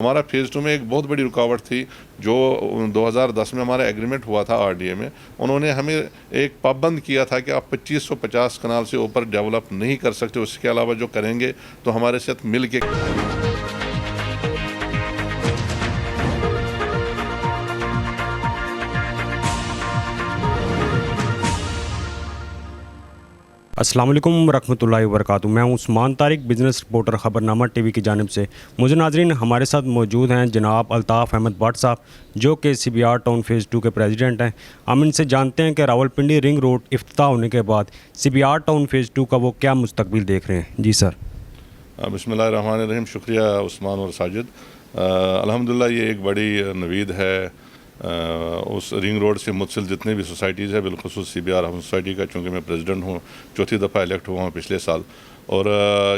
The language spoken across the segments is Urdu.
ہمارا فیز 2 میں ایک بہت بڑی رکاوٹ تھی جو 2010 میں ہمارا ایگریمنٹ ہوا تھا RDA میں. انہوں نے ہمیں ایک پابند کیا تھا کہ آپ 2550 کنال سے اوپر ڈیولپ نہیں کر سکتے. اس کے علاوہ جو کریں گے تو ہمارے ساتھ مل کے السلام علیکم ورحمۃ اللہ وبرکاتہ. میں ہوں عثمان طارق, بزنس رپورٹر خبر نامہ ٹی وی کی جانب سے. مجھے ناظرین, ہمارے ساتھ موجود ہیں جناب الطاف احمد بٹ صاحب جو کہ CBR ٹاؤن فیز 2 کے پریزیڈنٹ ہیں. ہم ان سے جانتے ہیں کہ راولپنڈی رنگ روڈ افتتاح ہونے کے بعد CBR ٹاؤن فیز 2 کا وہ کیا مستقبل دیکھ رہے ہیں. جی سر. بسم اللہ الرحمن الرحیم. شکریہ عثمان اور ساجد. الحمدللہ یہ ایک بڑی نوید ہے. اس رنگ روڈ سے متصل جتنے بھی سوسائٹیز ہیں, بالخصوص CBR ہاؤسنگ سوسائٹی کا, چونکہ میں پریزیڈنٹ ہوں, چوتھی دفعہ الیکٹ ہوا ہوں پچھلے سال, اور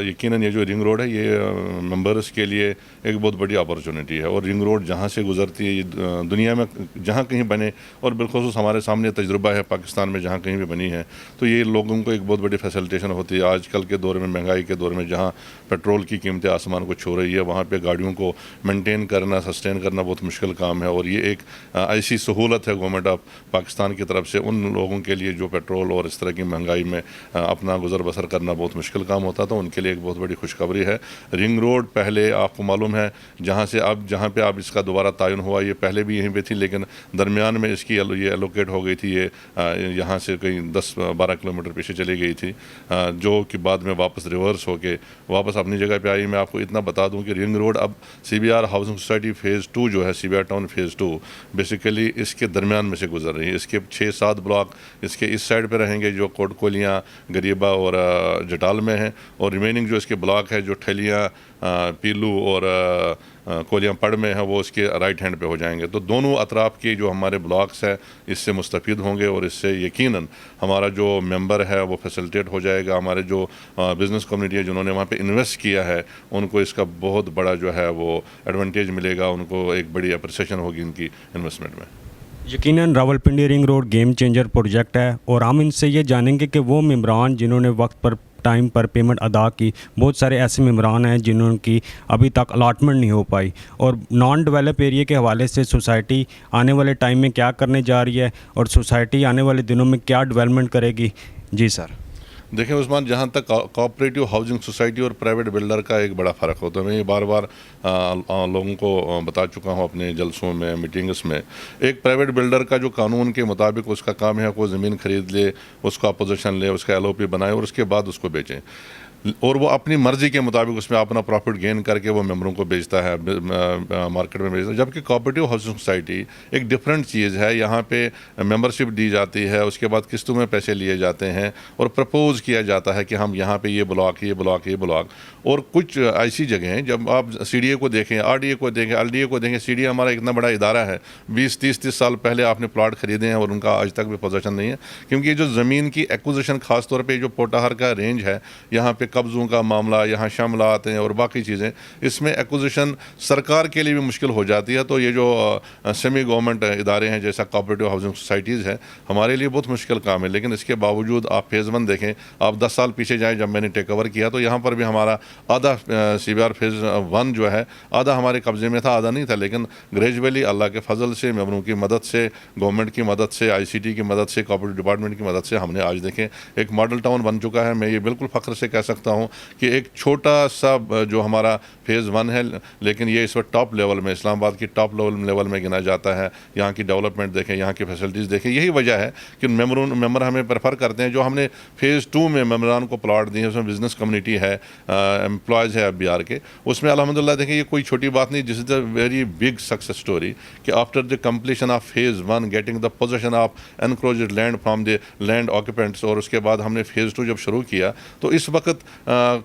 یقیناً یہ جو رنگ روڈ ہے یہ ممبرس کے لیے ایک بہت بڑی اپرچونٹی ہے. اور رنگ روڈ جہاں سے گزرتی ہے یہ دنیا میں جہاں کہیں بنے, اور بالخصوص ہمارے سامنے تجربہ ہے پاکستان میں جہاں کہیں بھی بنی ہے, تو یہ لوگوں کو ایک بہت بڑی فیسلٹیشن ہوتی ہے. آج کل کے دور میں, مہنگائی کے دور میں, جہاں پیٹرول کی قیمتیں آسمان کو چھو رہی ہے, وہاں پہ گاڑیوں کو مینٹین کرنا, سسٹین کرنا بہت مشکل کام ہے. اور یہ ایک ایسی سہولت ہے گورنمنٹ آف پاکستان کی طرف سے ان لوگوں کے لیے جو پیٹرول اور اس طرح کی مہنگائی میں اپنا گزر بسر کرنا بہت مشکل کام ہوتا تھا. ان کے لیے ایک بہت بڑی خوشخبری ہے. رنگ روڈ پہلے آپ کو معلوم ہے جہاں پہ اب اس کا دوبارہ تعین ہوا, یہ پہلے بھی یہیں پہ تھی, لیکن درمیان میں اس کی یہ ایلوکیٹ ہو گئی تھی. یہ یہاں سے کہیں 10-12 کلومیٹر پیچھے چلی گئی تھی, جو کہ بعد میں واپس ریورس ہو کے واپس اپنی جگہ پہ آئی. میں آپ کو اتنا بتا دوں کہ رنگ روڈ اب CBR ہاؤسنگ سوسائٹی فیز 2 جو ہے, CBR ٹاؤن فیز 2 بیسیکلی اس کے درمیان میں سے گزر رہی ہے. اس کے 6-7 بلاک اس کے اس سائڈ پہ رہیں گے جو کوٹ کولیاں, غریبہ اور جٹال میں ہیں, اور ریمیننگ جو اس کے بلاک ہے جو ٹھلیاں, پیلو اور کولیاں پڑ میں ہیں, وہ اس کے رائٹ ہینڈ پہ ہو جائیں گے. تو دونوں اطراف کے جو ہمارے بلاکس ہیں اس سے مستفید ہوں گے, اور اس سے یقیناً ہمارا جو ممبر ہے وہ فیسلٹیٹ ہو جائے گا. ہمارے جو بزنس کمیونٹی ہے جنہوں نے وہاں پہ انویسٹ کیا ہے, ان کو اس کا بہت بڑا جو ہے وہ ایڈوانٹیج ملے گا, ان کو ایک بڑی اپریسیشن ہوگی ان کی انویسٹمنٹ میں. یقیناً Rawalpindi ring road game changer project ہے, اور ہم ان سے یہ جانیں گے کہ وہ ممبران جنہوں نے وقت پر ٹائم پر پیمنٹ ادا کی, بہت سارے ایسے ممبران ہیں جنہوں کی ابھی تک الاٹمنٹ نہیں ہو پائی, اور نان ڈیولپ ایریا کے حوالے سے سوسائٹی آنے والے ٹائم میں کیا کرنے جا رہی ہے, اور سوسائٹی آنے والے دنوں میں کیا ڈیولپمنٹ کرے گی. جی سر. دیکھیں عثمان, جہاں تک کوآپریٹیو ہاؤسنگ سوسائٹی اور پرائیویٹ بلڈر کا ایک بڑا فرق ہوتا ہے, میں یہ بار بار لوگوں کو بتا چکا ہوں اپنے جلسوں میں, میٹنگس میں. ایک پرائیویٹ بلڈر کا جو قانون کے مطابق اس کا کام ہے, وہ زمین خرید لے, اس کا اپوزیشن لے, اس کا LOP بنائے اور اس کے بعد اس کو بیچیں, اور وہ اپنی مرضی کے مطابق اس میں اپنا پروفٹ گین کر کے وہ ممبروں کو بیچتا ہے, مارکیٹ میں بیچتا ہے. جبکہ کوآپریٹیو ہاؤسنگ سوسائٹی ایک ڈفرینٹ چیز ہے. یہاں پہ ممبرشپ دی جاتی ہے, اس کے بعد قسطوں میں پیسے لیے جاتے ہیں, اور پرپوز کیا جاتا ہے کہ ہم یہاں پہ یہ بلاک, یہ بلاک, یہ بلاک. اور کچھ ایسی جگہیں ہیں, جب آپ CDA کو دیکھیں, RDA کو دیکھیں, LDA کو دیکھیں, CDA ہمارا اتنا بڑا ادارہ ہے, 20-30 سال پہلے آپ نے پلاٹ خریدے ہیں اور ان کا آج تک بھی پوزیشن نہیں ہے. کیونکہ یہ جو زمین کی ایکوزیشن, خاص طور پہ جو پوٹاہر کا رینج ہے, یہاں پہ قبضوں کا معاملہ, یہاں شاملات ہیں اور باقی چیزیں, اس میں ایکوزیشن سرکار کے لیے بھی مشکل ہو جاتی ہے. تو یہ جو سیمی گورنمنٹ ادارے ہیں جیسا کوآپریٹیو ہاؤسنگ سوسائٹیز ہیں, ہمارے لیے بہت مشکل کام ہے. لیکن اس کے باوجود آپ فیز 1 دیکھیں, آپ 10 سال پیچھے جائیں جب میں نے ٹیک اوور کیا, تو یہاں پر بھی ہمارا آدھا CBR فیز 1 جو ہے آدھا ہمارے قبضے میں تھا, آدھا نہیں تھا. لیکن گریجولی اللہ کے فضل سے, ممبروں کی مدد سے, گورنمنٹ کی مدد سے, ICT کی مدد سے, کوآپریٹو ڈپارٹمنٹ کی مدد سے, ہم نے آج دیکھیں ایک ماڈل ٹاؤن بن چکا ہے. میں یہ بالکل فخر سے کہہ سکتا ہوں کہ ایک چھوٹا سا جو ہمارا فیز 1 ہے, لیکن یہ اس وقت ٹاپ لیول میں, اسلام آباد کی ٹاپ لیول میں گنا جاتا ہے. یہاں کی ڈیولپمنٹ دیکھیں, یہاں کی فیسلٹیز دیکھیں. یہی وجہ ہے کہ ممبر ہمیں پریفر کرتے ہیں. جو ہم نے فیز 2 میں ممبران کو پلاٹ دیے, اس میں بزنس کمیونٹی ہے, امپلائز ہے FBR کے, اس میں الحمدللہ دیکھیں یہ کوئی چھوٹی بات نہیں. This is a very big success story کہ after the completion of phase 1 getting the possession of encroached land from the land occupants, اور اس کے بعد ہم نے فیز 2 جب شروع کیا, تو اس وقت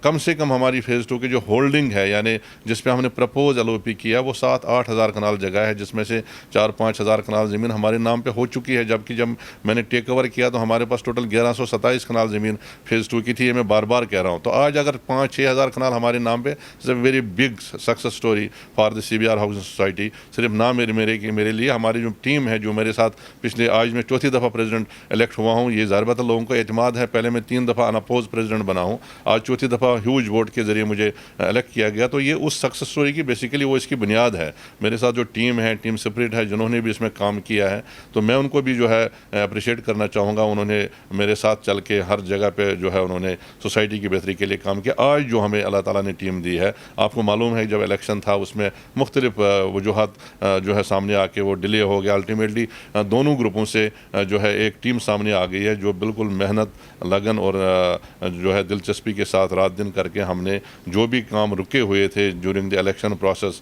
کم سے کم ہماری فیز 2 کی جو ہولڈنگ ہے, یعنی جس پہ ہم نے پرپوز LOP کیا, وہ 7-8 ہزار کنال جگہ ہے, جس میں سے 4-5 ہزار کنال زمین ہمارے نام پہ ہو چکی ہے. جبکہ جب میں نے ٹیک اوور کیا تو ہمارے پاس ٹوٹل 1127 کنال زمین فیز 2 کی تھی. یہ میں بار بار کہہ رہا ہوں. تو آج اگر 5-6 ہزار کنال ہمارے نام پہ, it's a very big success story for the CBR housing society. صرف نہ میرے لیے, ہماری جو ٹیم ہے جو میرے ساتھ پچھلے, آج میں چوتھی دفعہ پریزیڈنٹ الیکٹ ہوا ہوں. یہ ظاہر بات ہے لوگوں کو اعتماد ہے, پہلے میں 3 دفعہ اناپوز پریزیڈنٹ بنا ہوں, آج چوتھی دفعہ ہیوج ووٹ کے ذریعے مجھے الیکٹ کیا گیا. تو یہ اس سکسیس اسٹوری کی بیسیکلی وہ اس کی بنیاد ہے. میرے ساتھ جو ٹیم ہے, ٹیم سپرٹ ہے, جنہوں نے بھی اس میں کام کیا ہے, تو میں ان کو بھی جو ہے اپریشیٹ کرنا چاہوں گا. انہوں نے میرے ساتھ چل کے ہر جگہ پہ جو ہے انہوں نے سوسائٹی کی بہتری کے لیے کام کیا. آج جو ہمیں اللہ تعالیٰ نے ٹیم دی ہے, آپ کو معلوم ہے جب الیکشن تھا اس میں مختلف وجوہات جو ہے سامنے آ کے وہ ڈیلے ہو گیا. الٹیمیٹلی دونوں گروپوں سے جو ہے ایک ٹیم سامنے آ گئی ہے جو بالکل محنت, لگن اور جو ہے دلچسپی کے ساتھ رات دن کر کے ہم نے جو بھی کام رکے ہوئے تھے during the election process,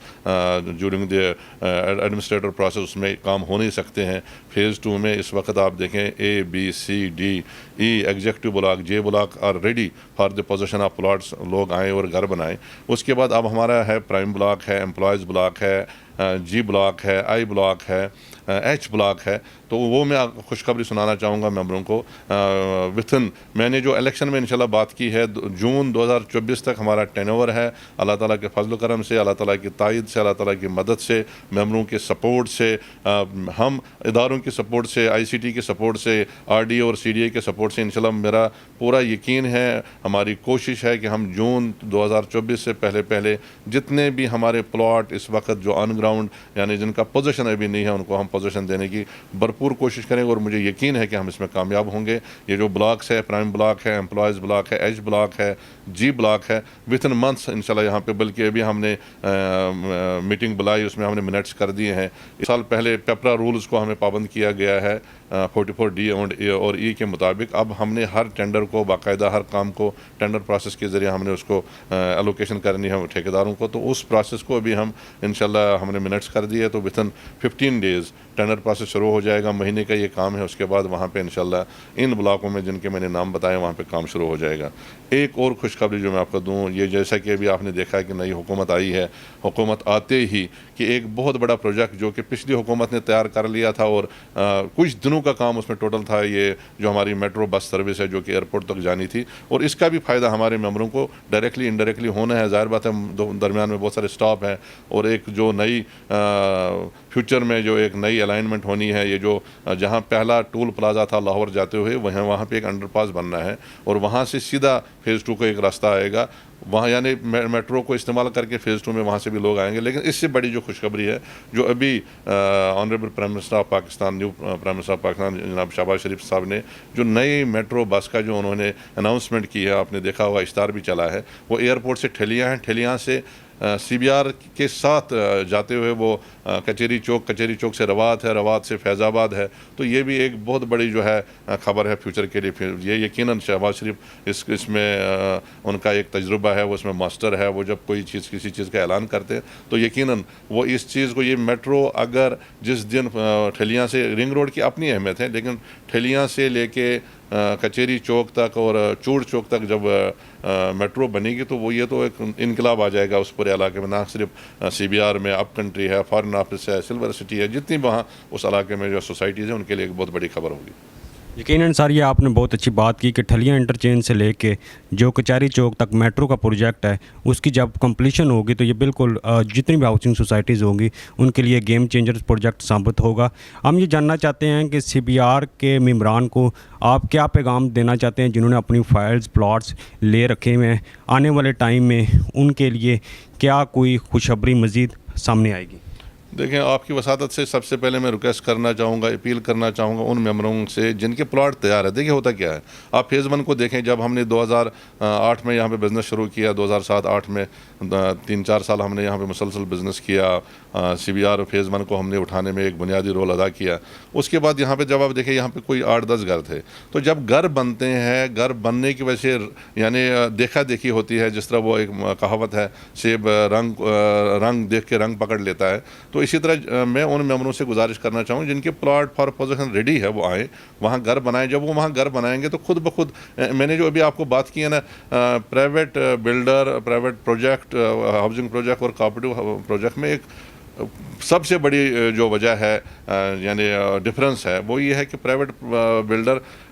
during the administrator process, اس میں کام ہو نہیں سکتے ہیں. فیز 2 میں اس وقت آپ دیکھیں A, B, C, D, E executive block, J block are ready for the position of plots. لوگ آئیں اور گھر بنائیں. اس کے بعد اب ہمارا ہے پرائم بلاک ہے, امپلائز بلاک ہے, G بلاک ہے, I بلاک ہے, H بلاک ہے. تو وہ میں خوشخبری سنانا چاہوں گا ممبروں کو. میں نے جو الیکشن میں انشاءاللہ بات کی ہے, جون 2024 تک ہمارا ٹین اوور ہے. اللہ تعالیٰ کے فضل و کرم سے, اللہ تعالیٰ کی تائید سے, اللہ تعالیٰ کی مدد سے, ممبروں کے سپورٹ سے, ہم اداروں کی سپورٹ سے, ICT کے سپورٹ سے, RDA اور CDA کے سپورٹ سے انشاءاللہ میرا پورا یقین ہے, ہماری کوشش ہے کہ ہم جون 2024 سے پہلے جتنے بھی ہمارے پلاٹ اس وقت جو آن گراؤنڈ یعنی جن کا پوزیشن ابھی نہیں ہے ان کو ہم پوزیشن دینے کی بھرپور کوشش کریں گے. اور مجھے یقین ہے کہ ہم اس میں کامیاب ہوں گے. یہ جو بلاکس ہے, پرائم بلاک ہے, امپلائز بلاک ہے, H بلاک ہے, G بلاک ہے, ود ان منتھس انشاءاللہ یہاں پہ, بلکہ ابھی ہم نے میٹنگ بلائی, اس میں ہم نے منٹس کر دیے ہیں. اس سال پہلے پیپرا رولز کو ہمیں پابند کیا گیا ہے 44D اور E کے مطابق. اب ہم نے ہر ٹینڈر کو باقاعدہ, ہر کام کو ٹینڈر پروسیس کے ذریعے ہم نے اس کو الوکیشن کرنی ہے ٹھیکیداروں کو. تو اس پروسیس کو ابھی ہم انشاءاللہ ہم نے منٹس کر دیے. تو with in 15 days tender process شروع ہو جائے گا. مہینے کا یہ کام ہے. اس کے بعد وہاں پہ انشاءاللہ ان بلاکوں میں جن کے میں نے نام بتائے وہاں پہ کام شروع ہو جائے گا. ایک اور خوشخبری جو میں آپ کو دوں, یہ جیسا کہ ابھی آپ نے دیکھا ہے کہ نئی حکومت آئی ہے, حکومت آتے ہی کہ ایک بہت بڑا پروجیکٹ جو کہ پچھلی حکومت نے تیار کر لیا تھا اور کچھ دنوں کا کام اس میں ٹوٹل تھا, یہ جو ہماری میٹرو بس سروس ہے جو کہ ایئرپورٹ تک جانی تھی. اور اس کا بھی فائدہ ہمارے ممبروں کو ڈائریکٹلی انڈائریکٹلی ہونا ہے. ظاہر بات ہے درمیان میں بہت سارے اسٹاپ ہیں اور ایک جو نئی فیوچر میں جو ایک نئی الائنمنٹ ہونی ہے, یہ جو جہاں پہلا ٹول پلازا تھا لاہور جاتے ہوئے, وہاں پہ ایک انڈر پاس بننا ہے اور وہاں سے سیدھا فیز 2 کا ایک راستہ آئے گا. وہاں یعنی میٹرو کو استعمال کر کے فیز 2 میں وہاں سے بھی لوگ آئیں گے. لیکن اس سے بڑی جو خوشخبری ہے جو ابھی honourable prime minister of Pakistan, new prime minister of Pakistan جناب شہباز شریف صاحب نے جو نئی میٹرو بس کا جو انہوں نے اناؤنسمنٹ کی ہے, آپ نے دیکھا ہوا اشتہار بھی چلا ہے, وہ ایئرپورٹ سے ٹھلیاں ہیں, ٹھلیاں سے CBR کے ساتھ جاتے ہوئے وہ کچہری چوک سے روات ہے, روات سے فیض آباد ہے. تو یہ بھی ایک بہت بڑی جو ہے خبر ہے فیوچر کے لیے. یہ یقیناً شہباز شریف اس میں ان کا ایک تجربہ ہے, وہ اس میں ماسٹر ہے. وہ جب کوئی چیز کسی چیز کا اعلان کرتے تو یقیناً وہ اس چیز کو, یہ میٹرو اگر جس دن ٹھلیاں سے, رنگ روڈ کی اپنی اہمیت ہے, لیکن ٹھلیاں سے لے کے کچہری چوک تک اور چوڑ چوک تک جب میٹرو بنے گی تو وہ یہ تو ایک انقلاب آ جائے گا اس پورے علاقے میں. نہ صرف CBR میں اپ کنٹری ہے, فارن آفس ہے, سلور سٹی ہے, جتنی وہاں اس علاقے میں جو سوسائٹیز ہیں ان کے لیے ایک بہت بڑی خبر ہوگی. یقیناً سر, یہ آپ نے بہت اچھی بات کی کہ ٹھلیاں انٹرچینج سے لے کے جو کچہری چوک تک میٹرو کا پروجیکٹ ہے اس کی جب کمپلیشن ہوگی تو یہ بالکل جتنی بھی ہاؤسنگ سوسائٹیز ہوں گی ان کے لیے گیم چینجر پروجیکٹ ثابت ہوگا. ہم یہ جاننا چاہتے ہیں کہ CBR کے ممبران کو آپ کیا پیغام دینا چاہتے ہیں جنہوں نے اپنی فائلز پلاٹس لے رکھے ہوئے ہیں, آنے والے ٹائم میں ان کے لیے کیا کوئی خوشخبری مزید سامنے آئے گی؟ دیکھیں, آپ کی وساطت سے سب سے پہلے میں ریکویسٹ کرنا چاہوں گا, اپیل کرنا چاہوں گا ان ممبروں سے جن کے پلاٹ تیار ہے. دیکھیں ہوتا کیا ہے, آپ فیز 1 کو دیکھیں. جب ہم نے 2008 میں یہاں پہ بزنس شروع کیا, 2007-8 میں 3-4 سال ہم نے یہاں پہ مسلسل بزنس کیا. CBR فیز 1 کو ہم نے اٹھانے میں ایک بنیادی رول ادا کیا. اس کے بعد یہاں پہ جب آپ دیکھیں یہاں پہ کوئی 8-10 گھر تھے. تو جب گھر بنتے ہیں, گھر بننے کی وجہ سے یعنی دیکھا دیکھی ہوتی ہے, جس طرح وہ ایک کہاوت ہے, سیب رنگ دیکھ کے رنگ پکڑ لیتا ہے. تو اسی طرح میں ان ممبروں سے گزارش کرنا چاہوں جن کے پلاٹ فار پوزیشن ریڈی ہے وہ آئیں, وہاں گھر بنائیں. جب وہ وہاں گھر بنائیں گے تو خود بخود, میں نے جو ابھی آپ کو بات کی ہے نا, private builder, private project, housing project اور کوآپریٹو پروجیکٹ میں ایک سب سے بڑی جو وجہ ہے یعنی ڈفرینس ہے وہ یہ ہے کہ پرائیویٹ بلڈر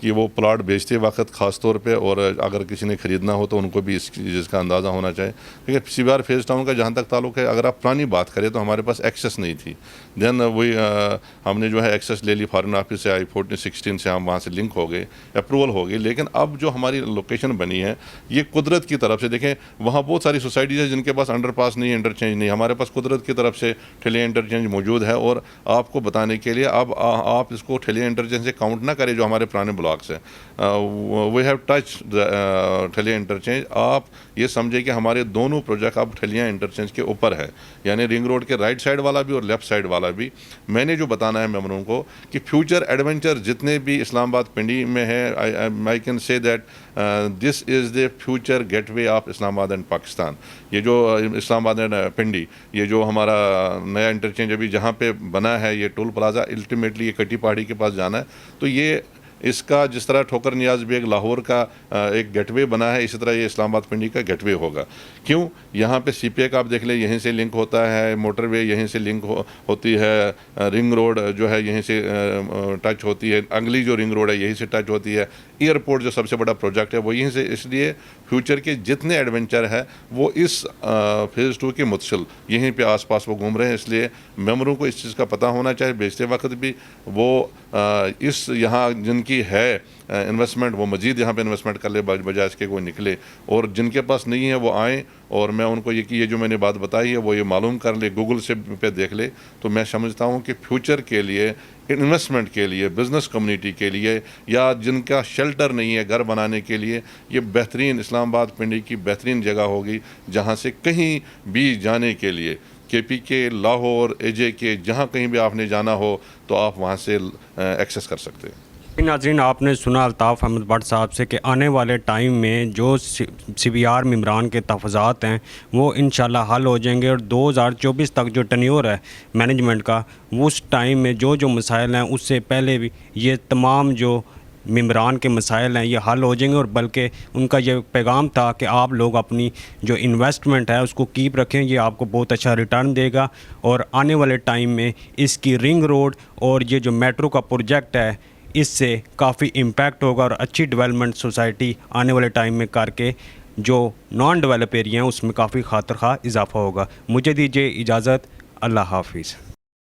کہ وہ پلاٹ بیچتے وقت خاص طور پہ، اور اگر کسی نے خریدنا ہو تو ان کو بھی اس چیز کا اندازہ ہونا چاہیے. کیونکہ C B R phase town کا جہاں تک تعلق ہے، اگر آپ پرانی بات کریں تو ہمارے پاس ایکسیس نہیں تھی. دین وہی ہم نے جو ہے ایکسیس لے لی فارن آفس سے، I-14-16 سے ہم وہاں سے لنک ہو گئے، اپروول ہو گئی. لیکن اب جو ہماری لوکیشن بنی ہے یہ قدرت کی طرف سے. دیکھیں وہاں بہت ساری سوسائٹیز ہیں جن کے پاس انڈر پاس نہیں، انٹرچینج نہیں. ہمارے پاس قدرت کی طرف سے ٹھلیہ انٹرچینج موجود ہے. اور آپ کو بتانے کے لیے اب آپ اس کو ٹھلیہ انٹرچینج سے کاؤنٹ نہ کریں جو ہمارے پرانے بلاکس ہیں. We have touch Thalian interchange. آپ یہ سمجھے کہ ہمارے دونوں پروجیکٹ اب ٹھلیہ انٹرچینج کے اوپر ہے، یعنی رنگ روڈ کے رائٹ سائڈ والا بھی اور لیفٹ سائڈ والا بھی. میں نے جو بتانا ہے ممبروں کو کہ فیوچر ایڈونچر جتنے بھی اسلام آباد پنڈی میں ہے، I can say that this is the future gateway of Islamabad and Pakistan. یہ جو اسلام آباد اینڈ پنڈی، یہ جو ہمارا نیا انٹرچینج ابھی جہاں پہ بنا ہے، یہ ٹول پلازا الٹیمیٹلی یہ کٹی پہاڑی کے پاس جانا ہے. تو یہ اس کا جس طرح ٹھوکر نیاز بیگ لاہور کا ایک گیٹ وے بنا ہے، اسی طرح یہ اسلام آباد پنڈی کا گیٹ وے ہوگا. کیوں؟ یہاں پہ سی پی اے کا آپ دیکھ لیں، یہیں سے لنک ہوتا ہے، موٹر وے یہیں سے لنک ہوتی ہے، رنگ روڈ جو ہے یہیں سے ٹچ ہوتی ہے، انگلی جو رنگ روڈ ہے یہیں سے ٹچ ہوتی ہے، ایئرپورٹ جو سب سے بڑا پروجیکٹ ہے وہ یہیں سے. اس لیے فیوچر کے جتنے ایڈونچر ہے وہ اس فیز 2 کے متصل یہیں پہ آس پاس وہ گھوم رہے ہیں. اس لیے ممبروں کو اس چیز کا پتہ ہونا چاہیے بیچتے وقت بھی. وہ اس یہاں جن کی ہے انویسٹمنٹ وہ مزید یہاں پہ انویسٹمنٹ کر لے بجائے اس کے کوئی نکلے. اور جن کے پاس نہیں ہے وہ آئیں، اور میں ان کو یہ جو میں نے بات بتائی ہے وہ یہ معلوم کر لے، گوگل سے پہ دیکھ لے. تو میں سمجھتا ہوں کہ فیوچر کے لیے، انویسٹمنٹ کے لیے، بزنس کمیونٹی کے لیے، یا جن کا شیلٹر نہیں ہے گھر بنانے کے لیے، یہ بہترین اسلام آباد پنڈی کی بہترین جگہ ہوگی جہاں سے کہیں بھی جانے کے لیے، کے پی کے، لاہور، اے جے کے، جہاں کہیں بھی آپ نے جانا ہو تو آپ وہاں سے ایکسیس کر سکتے ہیں. ناظرین، آپ نے سنا الطاف احمد بٹ صاحب سے کہ آنے والے ٹائم میں جو سی بی آر ممبران کے تحفظات ہیں وہ انشاءاللہ حل ہو جائیں گے، اور 2024 تک جو ٹینیور ہے مینجمنٹ کا، اس ٹائم میں جو مسائل ہیں اس سے پہلے بھی یہ تمام جو ممبران کے مسائل ہیں یہ حل ہو جائیں گے. اور بلکہ ان کا یہ پیغام تھا کہ آپ لوگ اپنی جو انویسٹمنٹ ہے اس کو کیپ رکھیں، یہ آپ کو بہت اچھا ریٹرن دے گا. اور آنے والے ٹائم میں اس کی رنگ روڈ اور یہ جو میٹرو کا پروجیکٹ ہے اس سے کافی امپیکٹ ہوگا، اور اچھی ڈیولپمنٹ سوسائٹی آنے والے ٹائم میں کر کے جو نان ڈیولپ ایریا ہیں اس میں کافی خاطر خواہ اضافہ ہوگا. مجھے دیجیے اجازت. اللہ حافظ.